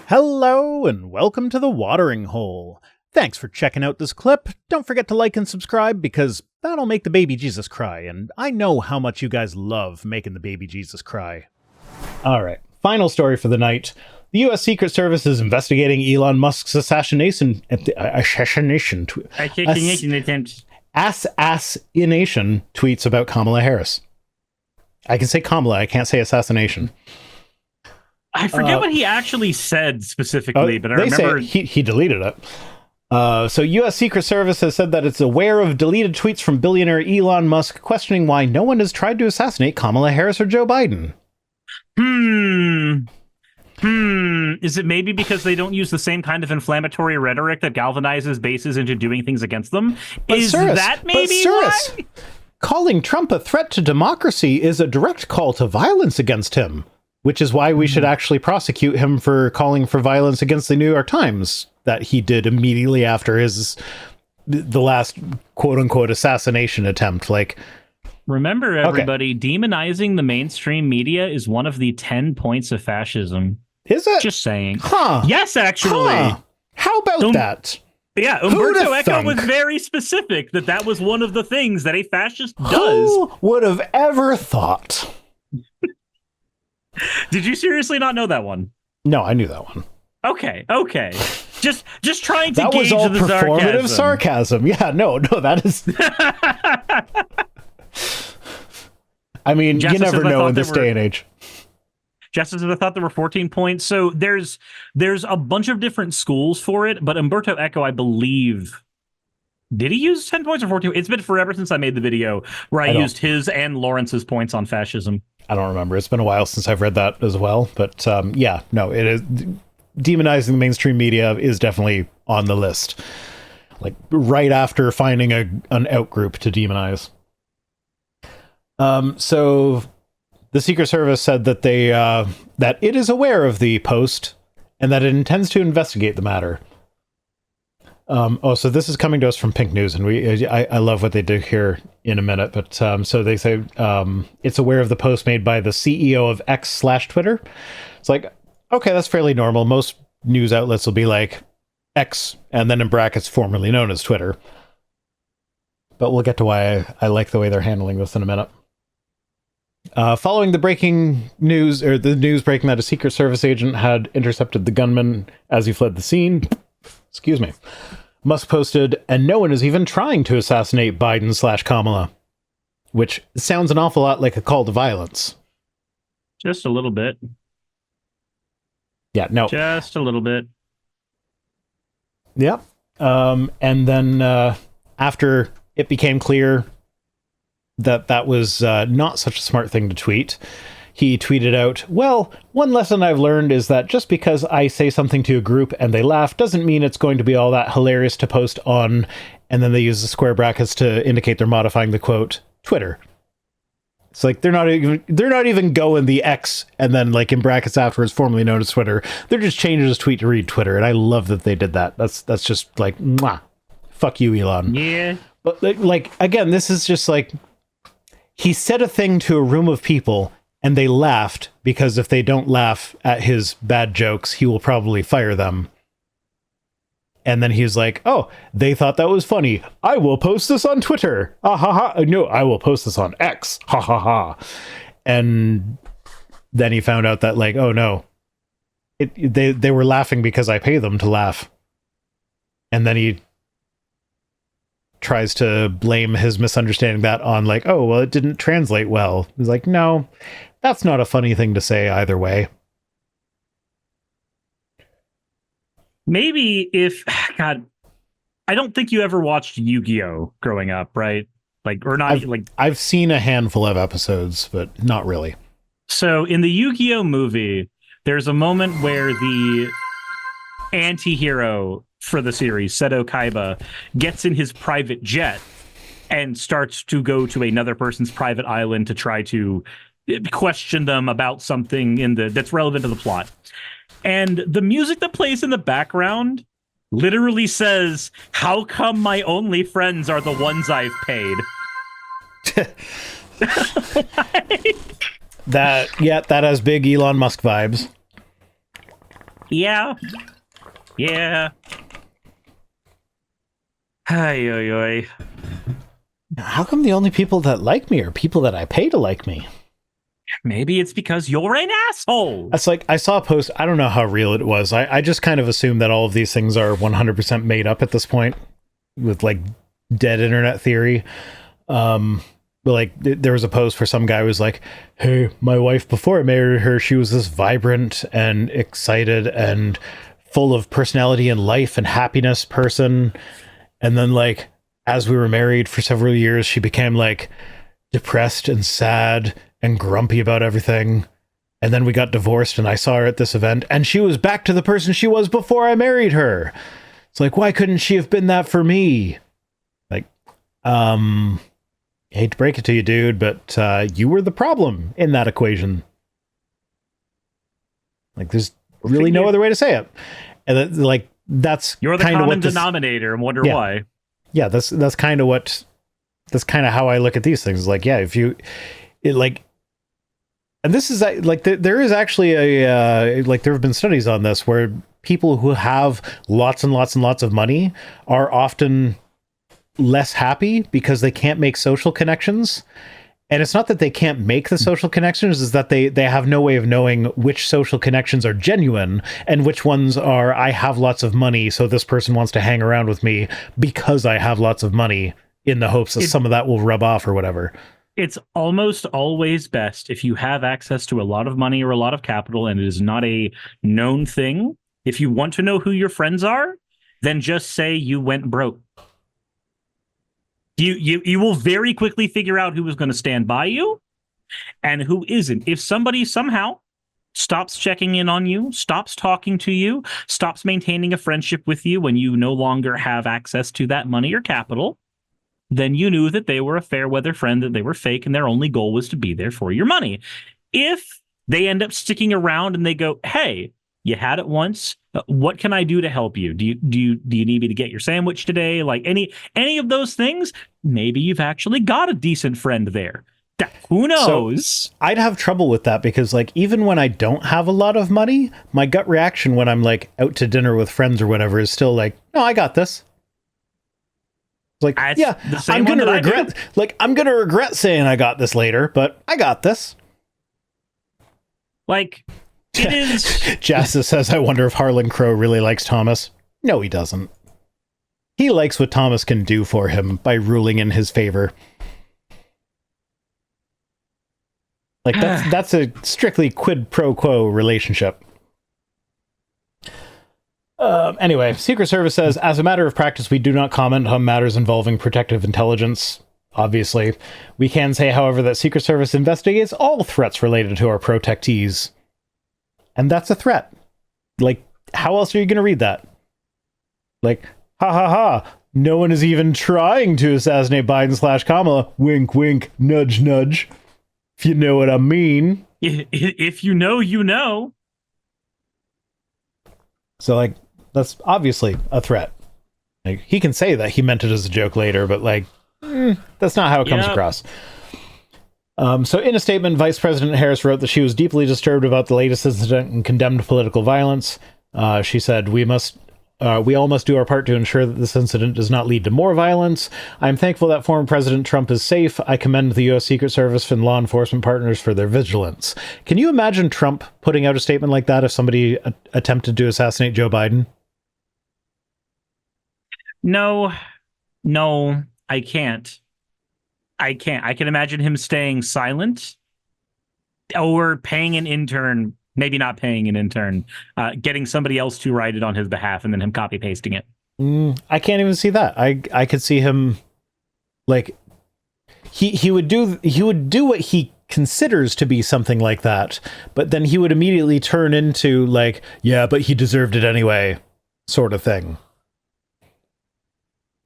Hello and welcome to the Watering Hole. Thanks for checking out this clip. Don't forget to like and subscribe because that'll make the baby Jesus cry, and I know how much you guys love making the baby Jesus cry. Alright, final story for the night. The US Secret Service is investigating Elon Musk's assassination assassination tweets about Kamala Harris. I can say Kamala, I can't say assassination. I forget what he actually said specifically, but I remember he deleted it. So U.S. Secret Service has said that it's aware of deleted tweets from billionaire Elon Musk questioning why no one has tried to assassinate Kamala Harris or Joe Biden. Is it maybe because they don't use the same kind of inflammatory rhetoric that galvanizes bases into doing things against them? That maybe why? Calling Trump a threat to democracy is a direct call to violence against him, which is why we should actually prosecute him for calling for violence against the New York Times that he did immediately after the last quote-unquote assassination attempt. Remember, everybody, demonizing the mainstream media is one of the 10 points of fascism. Is it? Just saying. Huh. Yes, actually. Huh. How about that? Yeah, Umberto Eco was very specific that was one of the things that a fascist does. Who would have ever thought? Did you seriously not know that one? No, I knew that one. Okay. Just trying to that gauge was all the performative sarcasm. Yeah, no, that is. I mean, you never know in this day and age. Just as I thought there were 14 points. So there's a bunch of different schools for it, but Umberto Eco, I believe, did he use 10 points or 14? It's been forever since I made the video where I used his and Lawrence's points on fascism. I don't remember. It's been a while since I've read that as well. But yeah, no, it is demonizing the mainstream media is definitely on the list. Like right after finding an outgroup to demonize. So the Secret Service said that that it is aware of the post and that it intends to investigate the matter. So this is coming to us from Pink News, and I love what they do here in a minute. But so they say it's aware of the post made by the CEO of X/Twitter. It's like, okay, that's fairly normal. Most news outlets will be like X and then in brackets formerly known as Twitter. But we'll get to why I like the way they're handling this in a minute. Following the breaking news, or the news breaking that a Secret Service agent had intercepted the gunman as he fled the scene. Excuse me. Musk posted, and no one is even trying to assassinate Biden/Kamala, which sounds an awful lot like a call to violence. Just a little bit. Yeah, no. Just a little bit. Yep. And then after it became clear that was not such a smart thing to tweet, he tweeted out, well, one lesson I've learned is that just because I say something to a group and they laugh doesn't mean it's going to be all that hilarious to post on, and then they use the square brackets to indicate they're modifying the quote, Twitter. It's like they're not even going the X and then like in brackets afterwards, formerly known as Twitter. They're just changing his tweet to read Twitter, and I love that they did that. That's just like, mwah. Fuck you, Elon. Yeah. But like again, this is just like he said a thing to a room of people and they laughed because if they don't laugh at his bad jokes, he will probably fire them. And then he's like, oh, they thought that was funny. I will post this on Twitter. Ha ha ha. No, I will post this on X. Ha ha ha. And then he found out that like, oh no, they were laughing because I pay them to laugh. And then he tries to blame his misunderstanding that on like, oh, well, it didn't translate well. He's like, no, that's not a funny thing to say either way. Maybe God, I don't think you ever watched Yu-Gi-Oh! Growing up, right? Like, or not I've seen a handful of episodes, but not really. So in the Yu-Gi-Oh! Movie, there's a moment where the anti-hero for the series, Seto Kaiba, gets in his private jet and starts to go to another person's private island to try to question them about something that's relevant to the plot. And the music that plays in the background literally says, how come my only friends are the ones I've paid? That has big Elon Musk vibes. Yeah. Yeah. Ay, ay, ay. How come the only people that like me are people that I pay to like me? Maybe it's because you're an asshole. It's like, I saw a post, I don't know how real it was. I just kind of assume that all of these things are 100% made up at this point with like dead internet theory. But like there was a post where some guy was like, hey, my wife, before I married her, she was this vibrant and excited and full of personality and life and happiness person. And then like, as we were married for several years, she became like depressed and sad and grumpy about everything. And then we got divorced and I saw her at this event and she was back to the person she was before I married her. It's like, why couldn't she have been that for me? Like, I hate to break it to you, dude, but you were the problem in that equation. Like, there's really no other way to say it. And that, like, that's you're the common denominator and wonder why. Yeah, that's kind of how I look at these things. Like, yeah, if you, it like, and this is like, there is actually a, like, there have been studies on this where people who have lots and lots and lots of money are often less happy because they can't make social connections. And it's not that they can't make the social connections, is that they have no way of knowing which social connections are genuine and which ones are, I have lots of money, so this person wants to hang around with me because I have lots of money, in the hopes that some of that will rub off or whatever. It's almost always best if you have access to a lot of money or a lot of capital and it is not a known thing. If you want to know who your friends are, then just say you went broke. You will very quickly figure out who is going to stand by you and who isn't. If somebody somehow stops checking in on you, stops talking to you, stops maintaining a friendship with you when you no longer have access to that money or capital, then you knew that they were a fair weather friend, that they were fake, and their only goal was to be there for your money. If they end up sticking around and they go, hey, you had it once, what can I do to help you? Do you need me to get your sandwich today? Like any of those things, maybe you've actually got a decent friend there. Who knows? So I'd have trouble with that because, like, even when I don't have a lot of money, my gut reaction when I'm like out to dinner with friends or whatever is still like, no, I got this. Like, yeah, I'm gonna regret saying I got this later, but I got this. Like, it is. Jassa says, I wonder if Harlan Crow really likes Thomas. No, he doesn't. He likes what Thomas can do for him by ruling in his favor. Like, that's a strictly quid pro quo relationship. Anyway, Secret Service says, as a matter of practice, we do not comment on matters involving protective intelligence. Obviously, we can say, however, that Secret Service investigates all threats related to our protectees. And that's a threat. Like, how else are you going to read that? Like, ha ha ha, no one is even trying to assassinate Biden/Kamala. Wink, wink, nudge, nudge. If you know what I mean. If you know, you know. So, like, that's obviously a threat. Like, he can say that he meant it as a joke later, but, like, that's not how it comes across. So in a statement, Vice President Harris wrote that she was deeply disturbed about the latest incident and condemned political violence. She said, we all must do our part to ensure that this incident does not lead to more violence. I'm thankful that former President Trump is safe. I commend the U.S. Secret Service and law enforcement partners for their vigilance. Can you imagine Trump putting out a statement like that if somebody attempted to assassinate Joe Biden? No, I can't. I can imagine him staying silent or paying an intern, maybe not paying an intern, getting somebody else to write it on his behalf and then him copy pasting it. I can't even see that. I could see him, like, he would do what he considers to be something like that, but then he would immediately turn into, like, yeah, but he deserved it anyway, sort of thing.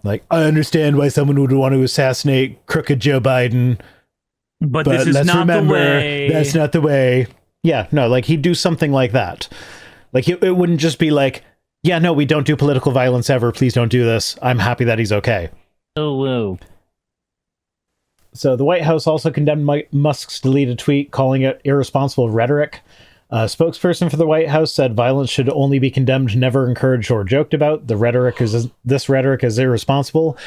Like, I understand why someone would want to assassinate crooked Joe Biden, but this is not the way. That's not the way. Yeah, no, like, he'd do something like that. Like, it wouldn't just be like, yeah, no, we don't do political violence ever. Please don't do this. I'm happy that he's okay. Oh, whoa. So the White House also condemned Musk's deleted tweet, calling it irresponsible rhetoric. A spokesperson for the White House said violence should only be condemned, never encouraged or joked about. This rhetoric is irresponsible.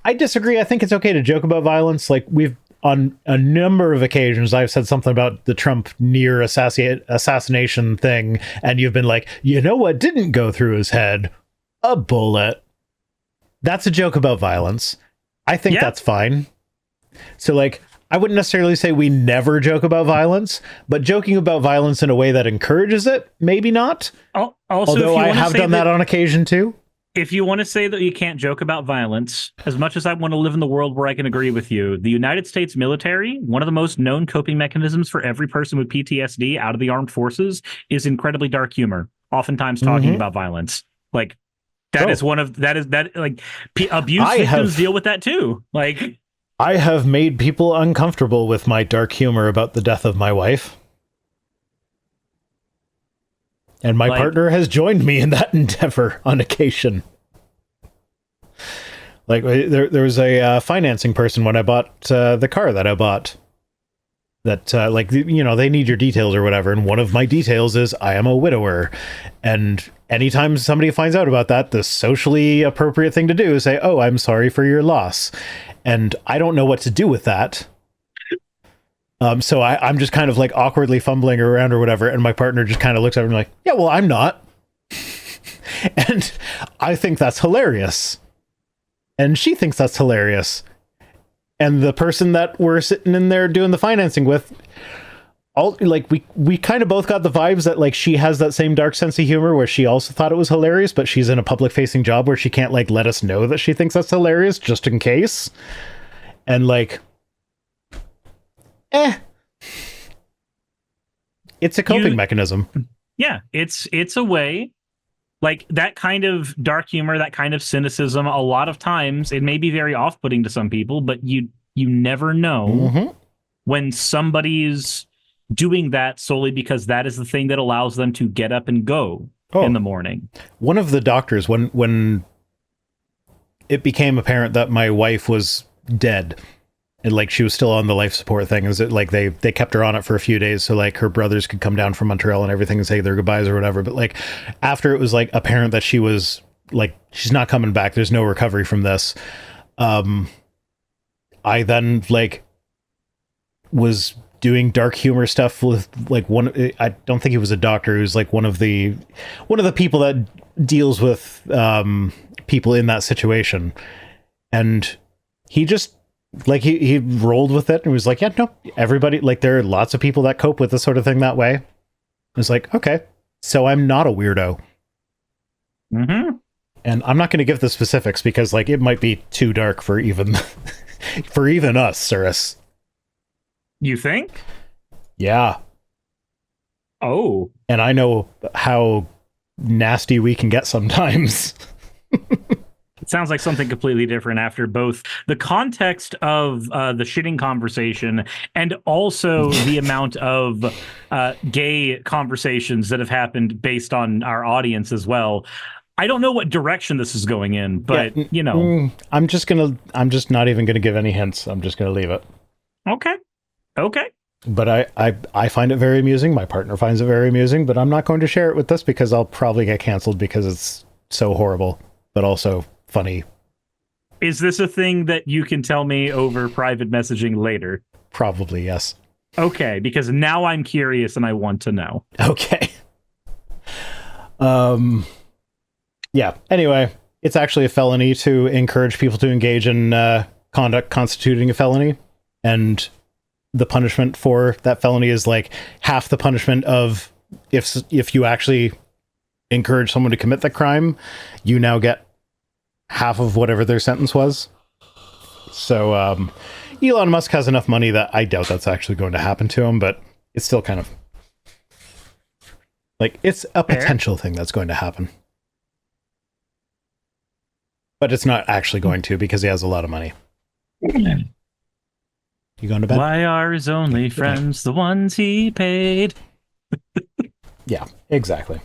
I disagree. I think it's okay to joke about violence. Like, we've on a number of occasions, I've said something about the Trump near assassination thing, and you've been like, you know what didn't go through his head? A bullet. That's a joke about violence. I think that's fine. So, like, I wouldn't necessarily say we never joke about violence, but joking about violence in a way that encourages it, maybe not. Also, although I have done that on occasion too. If you want to say that you can't joke about violence, as much as I want to live in the world where I can agree with you, the United States military, one of the most known coping mechanisms for every person with PTSD out of the armed forces is incredibly dark humor, oftentimes talking about violence. Like, abuse victims deal with that too. Like, I have made people uncomfortable with my dark humor about the death of my wife. And my partner has joined me in that endeavor on occasion. Like, there was a financing person when I bought the car that I bought. That, they need your details or whatever. And one of my details is I am a widower. And anytime somebody finds out about that, the socially appropriate thing to do is say, oh, I'm sorry for your loss. And I don't know what to do with that. So I'm just kind of like awkwardly fumbling around or whatever. And my partner just kind of looks at me and like, yeah, well, I'm not. And I think that's hilarious. And she thinks that's hilarious. And the person that we're sitting in there doing the financing with, we kind of both got the vibes that, like, she has that same dark sense of humor where she also thought it was hilarious, but she's in a public facing job where she can't, like, let us know that she thinks that's hilarious just in case. And, like, it's a coping mechanism. Yeah, it's a way. Like, that kind of dark humor, that kind of cynicism, a lot of times it may be very off-putting to some people, but you never know when somebody's doing that solely because that is the thing that allows them to get up and go in the morning. One of the doctors, when it became apparent that my wife was dead, and, like, she was still on the life support thing, is it like they kept her on it for a few days so, like, her brothers could come down from Montreal and everything and say their goodbyes or whatever. But, like, after it was, like, apparent that she was, like, she's not coming back, there's no recovery from this, I then, like, was doing dark humor stuff with, like, I don't think he was a doctor, he was, like, one of the people that deals with people in that situation. And he just, like, he rolled with it and was like, yeah, no, everybody, like, there are lots of people that cope with this sort of thing that way. It's like, okay, so I'm not a weirdo. And I'm not going to give the specifics because, like, it might be too dark for even for even us, Cirrus. You think? Yeah. Oh. And I know how nasty we can get sometimes. It sounds like something completely different after both the context of the shitting conversation and also the amount of gay conversations that have happened based on our audience as well. I don't know what direction this is going in, but, you know. I'm just not even going to give any hints. I'm just going to leave it. Okay. But I find it very amusing. My partner finds it very amusing, but I'm not going to share it with this because I'll probably get canceled because it's so horrible, but also funny. Is this a thing that you can tell me over private messaging later? Probably, yes. Okay, because now I'm curious and I want to know. Okay. Yeah. Anyway, it's actually a felony to encourage people to engage in conduct constituting a felony, and the punishment for that felony is like half the punishment of if you actually encourage someone to commit the crime, you now get half of whatever their sentence was. So Elon Musk has enough money that I doubt that's actually going to happen to him, but it's still kind of like, it's a potential thing that's going to happen. But it's not actually going to because he has a lot of money. You going to bed? Why are his only friends the ones he paid? Yeah, exactly.